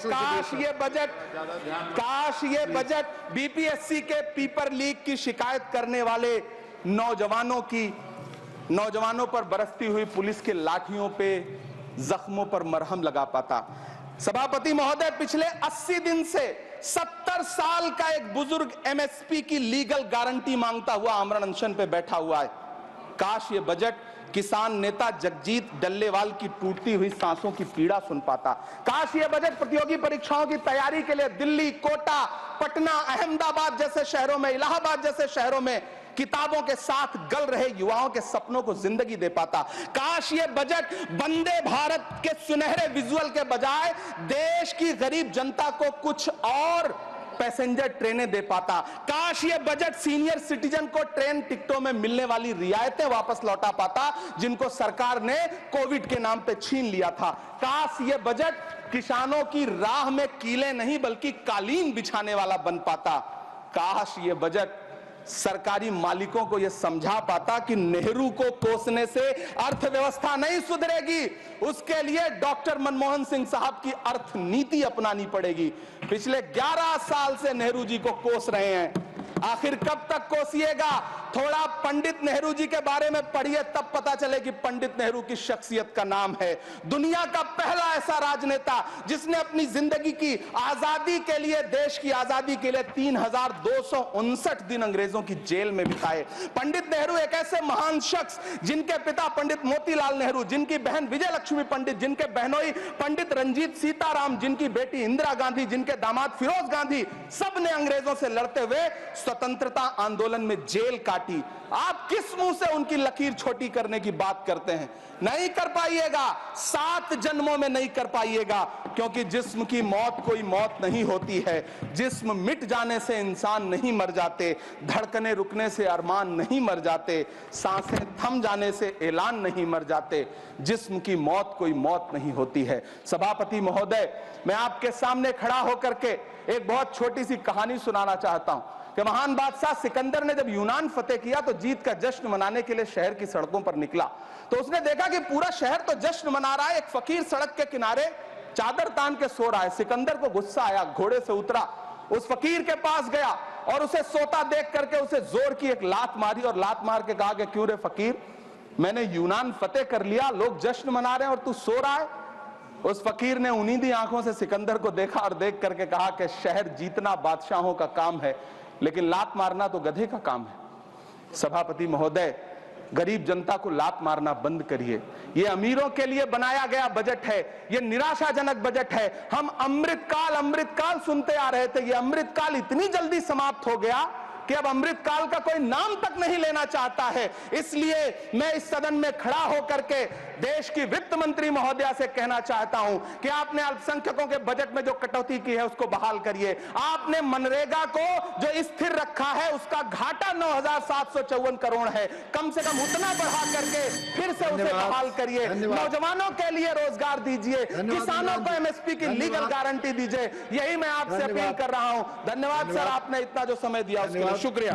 काश ये budget BPSC के पेपर लीक की शिकायत करने वाले नौजवानों पर बरसती हुई पुलिस के लाठियों पे जख्मों पर मरहम लगा पाता। सभापति महोदय, पिछले 80 दिन से 70 साल का एक बुजुर्ग एमएसपी की लीगल गारंटी मांगता हुआ आमरण अनशन पे बैठा हुआ है। काश ये बजट किसान नेता जगजीत डल्लेवाल की टूटती हुई सांसों की पीड़ा सुन पाता। काश ये बजट प्रतियोगी परीक्षाओं की तैयारी के लिए दिल्ली, कोटा, पटना, अहमदाबाद जैसे शहरों में, इलाहाबाद जैसे शहरों में किताबों के साथ गल रहे युवाओं के सपनों को जिंदगी दे पाता। काश ये बजट वंदे भारत के सुनहरे विजुअल के बजाय देश की गरीब जनता को कुछ और पैसेंजर ट्रेनें दे पाता। काश ये बजट सीनियर सिटीजन को ट्रेन टिकटों में मिलने वाली रियायतें वापस लौटा पाता जिनको सरकार ने कोविड के नाम पे छीन लिया था। काश ये बजट किसानों की राह में कीले नहीं बल्कि कालीन बिछाने वाला बन पाता। काश ये बजट सरकारी मालिकों को यह समझा पाता कि नेहरू को कोसने से अर्थव्यवस्था नहीं सुधरेगी, उसके लिए डॉक्टर मनमोहन सिंह साहब की अर्थ नीति अपनानी पड़ेगी। पिछले 11 साल से नेहरू जी को कोस रहे हैं, आखिर कब तक कोसिएगा? थोड़ा पंडित नेहरू जी के बारे में पढ़िए, तब पता चले कि पंडित नेहरू की शख्सियत का नाम है। दुनिया का पहला ऐसा राजनेता जिसने अपनी जिंदगी की आजादी के लिए, देश की आजादी के लिए 3259 दिन अंग्रेजों की जेल में बिताए। पंडित नेहरू एक ऐसे महान शख्स जिनके पिता पंडित मोतीलाल नेहरू, जिनकी बहन विजय लक्ष्मी पंडित, जिनके बहनोई पंडित रंजीत सीताराम, जिनकी बेटी इंदिरा गांधी, जिनके दामाद फिरोज गांधी, सब ने अंग्रेजों से लड़ते हुए स्वतंत्रता आंदोलन में जेल काटी। आप किस मुंह से उनकी लकीर छोटी करने की बात करते हैं? नहीं कर पाइएगा, 7 जन्मों में नहीं कर पाइएगा, क्योंकि जिस्म की मौत कोई मौत नहीं होती है। जिस्म मिट जाने से इंसान नहीं मर जाते, धड़कने रुकने से अरमान नहीं मर जाते, सांसें थम जाने से ऐलान नहीं मर जाते। जिस्म की मौत कोई मौत नहीं होती है। सभापति महोदय, मैं आपके सामने खड़ा होकर के एक बहुत छोटी सी कहानी सुनाना चाहता हूं कि महान बादशाह सिकंदर ने जब यूनान फतेह किया तो जीत का जश्न मनाने के लिए शहर की सड़कों पर निकला। तो उसने देखा कि पूरा शहर तो जश्न मना रहा है, एक फकीर सड़क के किनारे चादर तान के सो रहा है। सिकंदर को गुस्सा आया, घोड़े से उतरा, उस फकीर के पास गया और उसे सोता देख करके उसे जोर की एक लात मारी और लात मार के कहा कि क्यों रे फकीर, मैंने यूनान फतेह कर लिया, लोग जश्न मना रहे हैं और तू सो रहा है। उस फकीर ने उन्नीदी आंखों से सिकंदर को देखा और देख करके कहा कि शहर जीतना बादशाहों का काम है, लेकिन लात मारना तो गधे का काम है। सभापति महोदय, गरीब जनता को लात मारना बंद करिए। ये अमीरों के लिए बनाया गया बजट है, ये निराशाजनक बजट है। हम अमृतकाल सुनते आ रहे थे, ये अमृतकाल इतनी जल्दी समाप्त हो गया कि अब अमृतकाल का कोई नाम तक नहीं लेना चाहता है। इसलिए मैं इस सदन में खड़ा होकर के देश की वित्त मंत्री महोदया से कहना चाहता हूं कि आपने अल्पसंख्यकों के बजट में जो कटौती की है उसको बहाल करिए। आपने मनरेगा को जो स्थिर रखा है उसका घाटा 9,754 करोड़ है, कम से कम उतना बढ़ा करके फिर से उसे बहाल करिए। नौजवानों के लिए रोजगार दीजिए, किसानों को एमएसपी की लीगल गारंटी दीजिए। यही मैं आपसे अपील कर रहा हूं। धन्यवाद सर, आपने इतना जो समय दिया उसके लिए शुक्रिया।